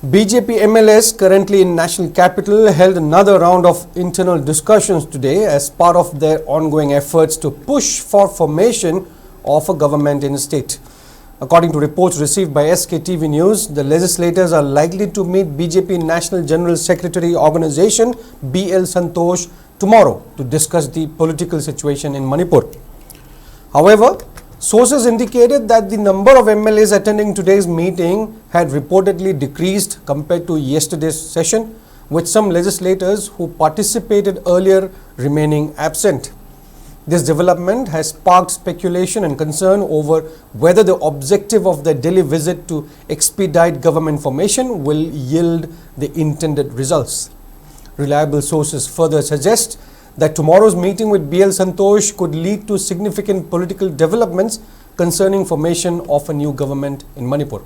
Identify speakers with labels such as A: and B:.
A: BJP Mlas currently in national capital held another round of internal discussions today as part of their ongoing efforts to push for formation of a government in the state. According to reports received by SKTV News, the legislators are likely to meet BJP National General Secretary Organization BL Santosh tomorrow to discuss the political situation in Manipur. However, sources indicated that the number of MLAs attending today's meeting had reportedly decreased compared to yesterday's session, with some legislators who participated earlier remaining absent. This development has sparked speculation and concern over whether the objective of the Delhi visit to expedite government formation will yield the intended results. Reliable sources further suggest that tomorrow's meeting with BL Santosh could lead to significant political developments concerning formation of a new government in Manipur.